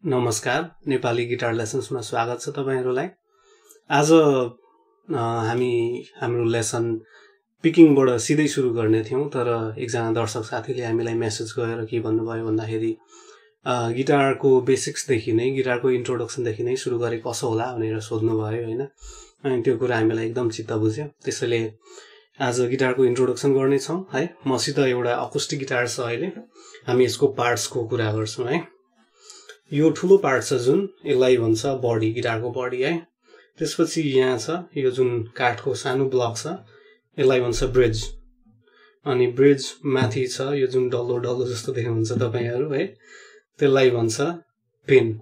नमस्कार, नेपाली गिटार लेसन्समा स्वागत छ तपाईहरुलाई। आज हामी हाम्रो लेसन पिकिङबाट सिधै सुरु गर्ने थियौं, तर एकजना दर्शक साथीले हामीलाई मेसेज गरेर के भन्नुभयो भन्दाखेरि गिटारको बेसिक्स देखि नै, गिटारको इन्ट्रोडक्सन देखि नै सुरु गरे कसो होला भनेर सोध्नु भयो हैन। अनि त्यो कुरा हामीलाई एकदम चित्त बुझ्यो। त्यसैले आज गिटारको इन्ट्रोडक्सन गर्ने छौं है। मसित एउटा अकुस्टिक गिटार छ अहिले। हामी यसको पार्ट्सको कुरा गर्छौं है। यो ठुलो पार्ट छ जुन यसलाई भन्छ बडी, गिटारको बडी है। त्यसपछि यहाँ छ यो जुन काठको सानो ब्लक छ यसलाई भन्छ ब्रिज। अनि ब्रिज माथि छ यो जुन डल्लो डल्लो जस्तो देख्नुहुन्छ तपाईहरु है, त्यसलाई भन्छ पिन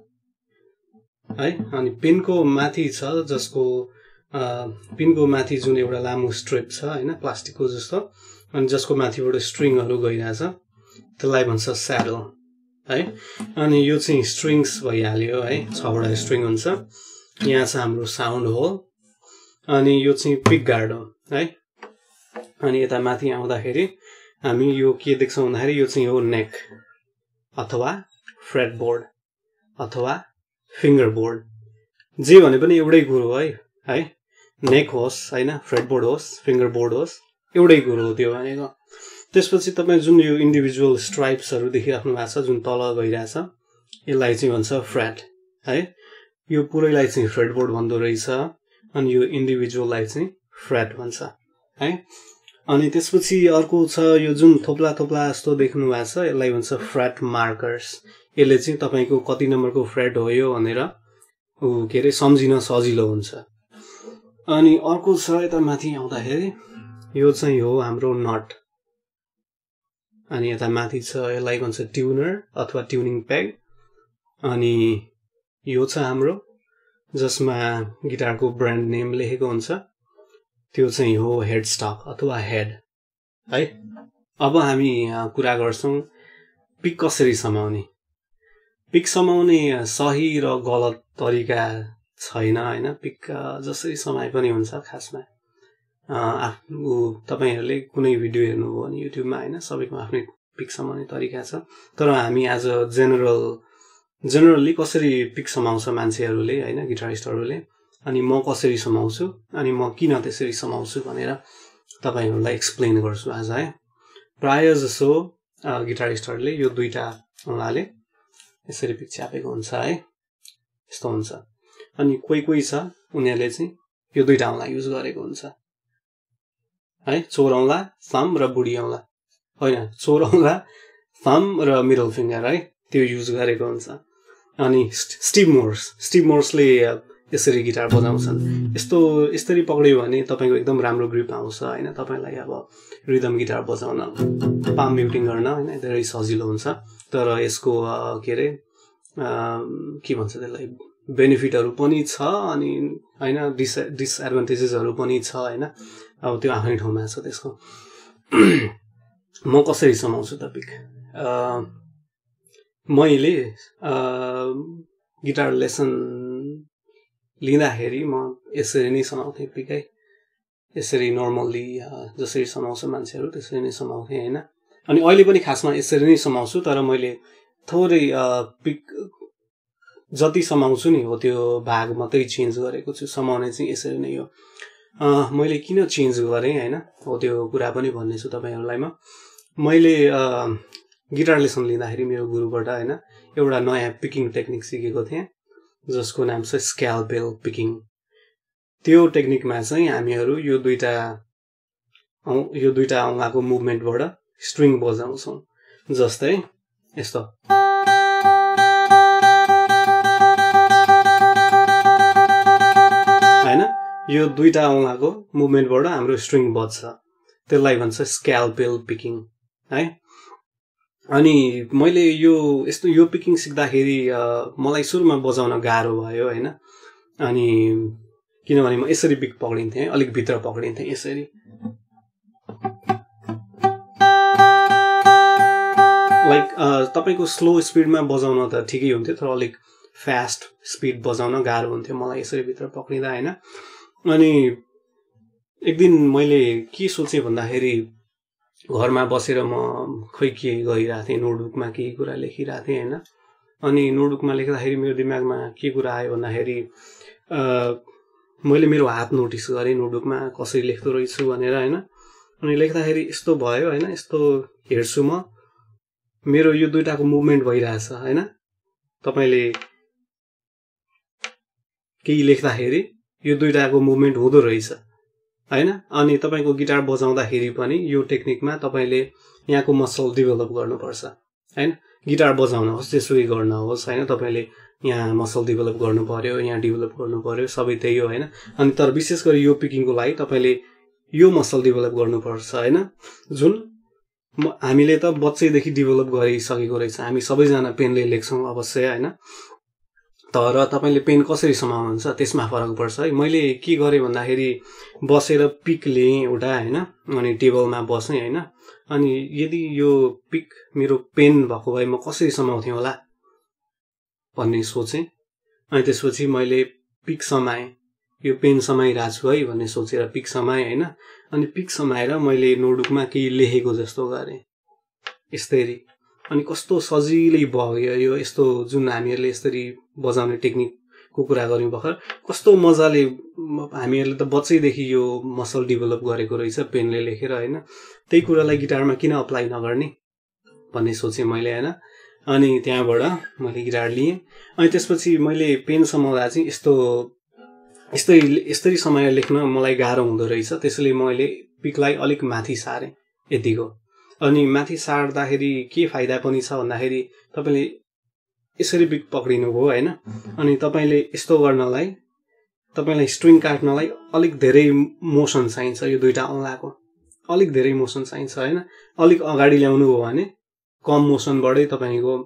है। अनि पिनको माथि छ जसको पिनको माथि जुन एउटा लामो स्ट्रिप छ हैन, प्लास्टिकको जस्तो, अनि जसको माथिबाट स्ट्रिङहरु गइराछ त्यसलाई भन्छ स्याडल है। अनि यो चाहिँ स्ट्रिङ्स भइहाल्यो है, 6 वटा स्ट्रिङ हुन्छ। यहाँ छ हाम्रो साउन्ड होल, अनि यो चाहिँ पिक गार्ड हो है। अनि यता माथि आउँदाखेरि हामी यो के देख्छौं भन्दाखेरि यो चाहिँ हो नेक अथवा फ्रेट बोर्ड अथवा फिंगर बोर्ड, जे भने पनि एउटै कुरो है। नेक होस् हैन, फ्रेट बोर्ड होस्, फिंगर बोर्ड होस्, एउटै कुरो हो त्यो भनेको। त्यसपछि तपाई जुन यो इन्डिभिजुअल स्ट्राइप्सहरु देखिराख्नु भएको छ जुन तल गइराछ, यसलाई चाहिँ भन्छ फ्रेट है। यो पुरैलाई चाहिँ फ्रेट बोर्ड भन्दो रहेछ, अनि यो इन्डिभिजुअललाई चाहिँ फ्रेट भन्छ है। अनि त्यसपछि अर्को छ यो जुन थोप्ला थोप्ला जस्तो देख्नु भएको छ, यसलाई भन्छ फ्रेट मार्कर्स। यसले चाहिँ तपाईको कति नम्बरको फ्रेट हो यो भनेर सम्झिन सजिलो हुन्छ। अनि अर्को छ यता माथि आउँदाखेरि यो चाहिँ हो हाम्रो नट। अनि यता माथि छ यसलाई भन्छ ट्युनर अथवा ट्युनिङ पेग। अनि यो छ हाम्रो जसमा गिटारको ब्रान्ड नेम लेखेको हुन्छ, त्यो चाहिँ हो हेड स्टक अथवा हेड है। अब हामी कुरा गर्छौं पिक कसरी समाउने। पिक समाउने सही र गलत तरिका छैन हैन। पिक जसरी समाए पनि हुन्छ। खासमा तपाईहरुले कुनै भिडियो हेर्नुभयो भने युट्युबमा हैन, सबैको आफ्नै पिक समाउने तरिका छ। तर हामी आज जेनरली कसरी पिक समाउँछ मान्छेहरुले हैन, गिटारिस्टहरुले, अनि म कसरी समाउँछु अनि म किन त्यसरी समाउँछु भनेर तपाईहरुलाई एक्सप्लेन गर्छु आज है। प्राय जसो गिटारिस्टहरुले यो दुईटा औंलाले यसरी पिक छापेको हुन्छ है, यस्तो हुन्छ। अनि कोही छ उनीहरुले चाहिँ यो दुईटा औंला युज गरेको हुन्छ है। चोर औंला, थम्ब र बुढी औंला हैन, चोर औंला, थम्ब र मिडल फिंगर है, त्यो युज गरेको हुन्छ। अनि स्टिभ मोर्सले यसरी गिटार बजाउँछन्। यसरी पक्रियो भने तपाईको एकदम राम्रो ग्रिप आउँछ हैन। तपाईलाई अब रिदम गिटार बजाउन, पाम म्युटिङ गर्न हैन धेरै सजिलो हुन्छ। तर यसको के भन्छ त्यसलाई, बेनिफिटहरु पनि छ अनि हैन डिसएडभान्टेजेसहरु पनि छ हैन। अब त्यो आफ्नै ठाउँमा छ त्यसको। म कसरी समाउँछु त पिक। मैले गिटार लेसन लिँदाखेरि म यसरी नै समाउँथे पिक है। यसरी नर्मल्ली जसरी समाउँछ मान्छेहरु त्यसरी नै समाउँथे हैन। अनि अहिले पनि खासमा यसरी नै समाउँछु, तर मैले थोरै पिक जति समाउँछु नि हो त्यो भाग मात्रै चेन्ज गरेको छु। समाउने चाहिँ यसरी नै हो। मैले किन चेन्ज गरे हैन, हो त्यो कुरा पनि भन्ने छु तपाईहरुलाई म। मैले गिटार लेसन लिँदाखेरि मेरो गुरुबाट हैन एउटा नयाँ पिकिङ टेक्निक सिकेको थिएँ जसको नाम छ स्क्यालपेल पिकिङ। त्यो टेक्निकमा चाहिँ हामीहरु यो दुईटा औंलाको मुभमेन्टबाट स्ट्रिङ बजाउँछौं। जस्तै यस्तो हैन, यो दुईटा औंलाको मुभमेन्टबाट हाम्रो स्ट्रिङ बज्छ, त्यसलाई भन्छ स्क्यालपेल पिकिङ है। अनि मैले यो पिकिङ सिक्दाखेरि मलाई सुरुमा बजाउन गाह्रो भयो हैन। अनि किनभने म यसरी पिक पक्रिन्थे, अलिक भित्र पक्रिन्थे यसरी। लाइक तपाईको स्लो स्पिडमा बजाउन त ठिकै हुन्थ्यो, तर अलिक फास्ट स्पिड बजाउन गाह्रो हुन्थ्यो मलाई यसरी भित्र पक्रिँदा हैन। अनि एक दिन मैले के सोचे भन्दाखेरि घरमा बसेर म खोइ के गरिरहेको थिएँ, नोटबुकमा केही कुरा लेखिरहेको थिएँ हैन। अनि नोटबुकमा लेख्दाखेरि मेरो दिमागमा के कुरा आयो भन्दाखेरि मैले मेरो हात नोटिस गरेँ नोटबुकमा कसरी लेख्दो रहेछु भनेर होइन। अनि लेख्दाखेरि यस्तो भयो होइन, यस्तो हेर्छु म मेरो यो दुईटाको मुभमेन्ट भइरहेछ होइन। तपाईँले केही लेख्दाखेरि यो दुईटाको मुभमेन्ट हुँदो रहेछ होइन। अनि तपाईँको गिटार बजाउँदाखेरि पनि यो टेक्निकमा तपाईँले यहाँको मसल डेभलप गर्नुपर्छ होइन। गिटार बजाउन होस् जेसुकै गर्न होस् होइन, तपाईँले यहाँ मसल डेभलप गर्नु पर्यो, यहाँ डेभलप गर्नु पर्यो, सबै त्यही हो होइन। अनि तर विशेष गरी यो पिकिङको लागि तपाईँले यो मसल डेभलप गर्नुपर्छ होइन, जुन हामीले त बच्चैदेखि डेभलप गरिसकेको रहेछ। हामी सबैजना पेनले लेख्छौँ अवश्य होइन, तर तपाईँले पेन कसरी समाउनुहुन्छ त्यसमा फरक पर्छ है। मैले के गरेँ भन्दाखेरि बसेर पिक लिएँ एउटा होइन, अनि टेबलमा बसेँ होइन। अनि यदि यो पिक मेरो पेन भएको भए म कसरी समाउँथेँ होला भन्ने सोचेँ। अनि त्यसपछि मैले पिक समाएँ, यो पेन समाइरहेको छु है भन्ने सोचेर पिक समाएँ होइन। अनि पिक समाएर मैले नोटबुकमा केही लेखेको जस्तो गरेँ यसरी। अनि कस्तो सजिलै भयो यो, यस्तो जुन हामीहरूले यसरी बजाउने टेक्निकको कुरा गऱ्यौँ भर्खर, कस्तो मजाले हामीहरूले त बच्चैदेखि यो मसल डेभलप गरेको रहेछ पेनले लेखेर होइन। त्यही कुरालाई गिटारमा किन अप्लाई नगर्ने भन्ने सोचेँ मैले होइन। अनि त्यहाँबाट मैले गिटार लिएँ। अनि त्यसपछि मैले पेन समाउँदा चाहिँ यस्तरी समाएर लेख्न मलाई गाह्रो हुँदो रहेछ, त्यसैले मैले पिकलाई अलिक माथि सारेँ यतिको। अनि माथि सार्दाखेरि के फाइदा पनि छ भन्दाखेरि तपाईँले यसरी पिक पक्रिनुभयो होइन। अनि तपाईँले यस्तो गर्नलाई तपाईँलाई स्ट्रिङ काट्नलाई अलिक धेरै मोसन चाहिन्छ, यो दुईटा औँलाको अलिक धेरै मोसन चाहिन्छ होइन। अलिक अगाडि ल्याउनु हो भने कम मोसनबाटै तपाईँको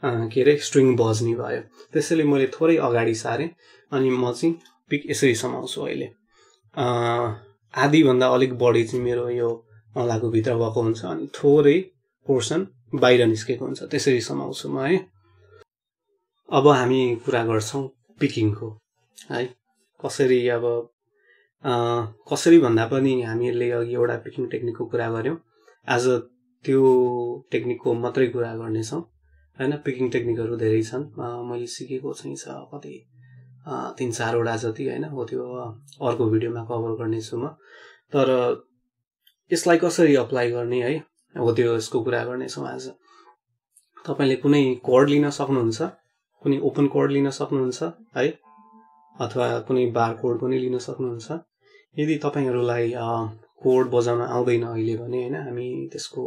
के अरे स्ट्रिङ बज्ने भयो। त्यसैले मैले थोरै अगाडि सारेँ। अनि म चाहिँ पिक यसरी समाउँछु अहिले। आधीभन्दा अलिक बढी चाहिँ मेरो यो औँलाको भित्र भएको हुन्छ, अनि थोरै पोर्सन बाहिर निस्केको हुन्छ, त्यसरी समाउँछु म है। अब हामी कुरा गर्छौँ पिकिङको है, कसरी अब कसरी भन्दा पनि हामीहरूले अघि एउटा पिकिङ टेक्निकको कुरा गऱ्यौँ, आज त्यो टेक्निकको मात्रै कुरा गर्नेछौँ होइन। पिकिङ टेक्निकहरू धेरै छन्, मैले सिकेको चाहिँ छ कति 3-4वटा जति होइन, हो त्यो अर्को भिडियोमा कभर गर्नेछु म। तर यसलाई कसरी अप्लाई गर्ने है, हो त्यो यसको कुरा गर्नेछौँ आज। तपाईँले कुनै कोड लिन सक्नुहुन्छ, कुनै ओपन कोड लिन सक्नुहुन्छ है, अथवा कुनै बार कोड पनि लिन सक्नुहुन्छ। यदि तपाईँहरूलाई कोड बजाउन आउँदैन अहिले भने होइन, हामी त्यसको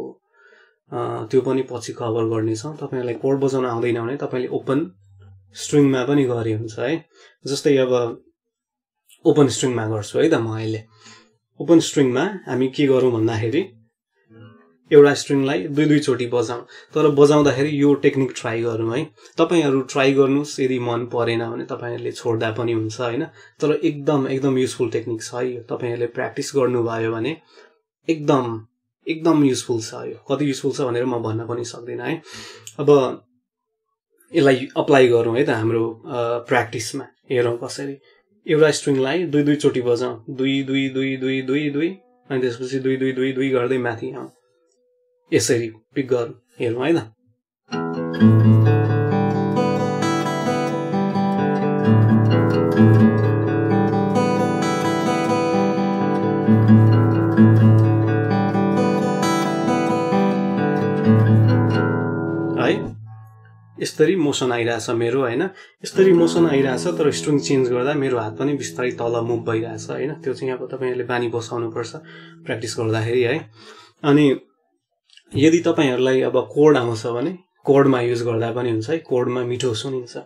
त्यो पनि पछि कभर गर्नेछौँ। तपाईँहरूलाई कोड बजाउन आउँदैन भने तपाईँले ओपन स्ट्रिङमा पनि गरे हुन्छ है। जस्तै अब ओपन स्ट्रिङमा गर्छु है त म अहिले। ओपन स्ट्रिङमा हामी के गरौँ भन्दाखेरि एउटा स्ट्रिङलाई दुई चोटि बजाउँ, तर बजाउँदाखेरि यो टेक्निक ट्राई गरौँ है। तपाईँहरू ट्राई गर्नुहोस्, यदि मन परेन भने तपाईँहरूले छोड्दा पनि हुन्छ होइन। तर एकदम युजफुल टेक्निक छ है यो, तपाईँहरूले प्र्याक्टिस गर्नुभयो भने एकदम युजफुल छ यो। कति युजफुल छ भनेर म भन्न पनि सक्दिनँ है। अब यसलाई अप्लाई गरौँ है त हाम्रो प्र्याक्टिसमा, हेरौँ कसरी। एउटा स्ट्रिङलाई दुई चोटि बजाउँ, दुई दुई दुई दुई दुई दुई, अनि त्यसपछि दुई दुई दुई दुई गर्दै माथि आउँ, यसरी पिक गरौँ, हेरौँ है त। यसरी मोसन आइरहेछ मेरो होइन, यसरी मोसन आइरहेछ, तर स्ट्रिङ चेन्ज गर्दा मेरो हात पनि बिस्तारै तल मुभ भइरहेछ होइन। त्यो चाहिँ अब तपाईँहरूले बानी बसाउनुपर्छ प्र्याक्टिस गर्दाखेरि है। अनि यदि तपाईँहरूलाई अब कोड आउँछ भने कोडमा युज गर्दा पनि हुन्छ है, कोडमा मिठो सुनिन्छ।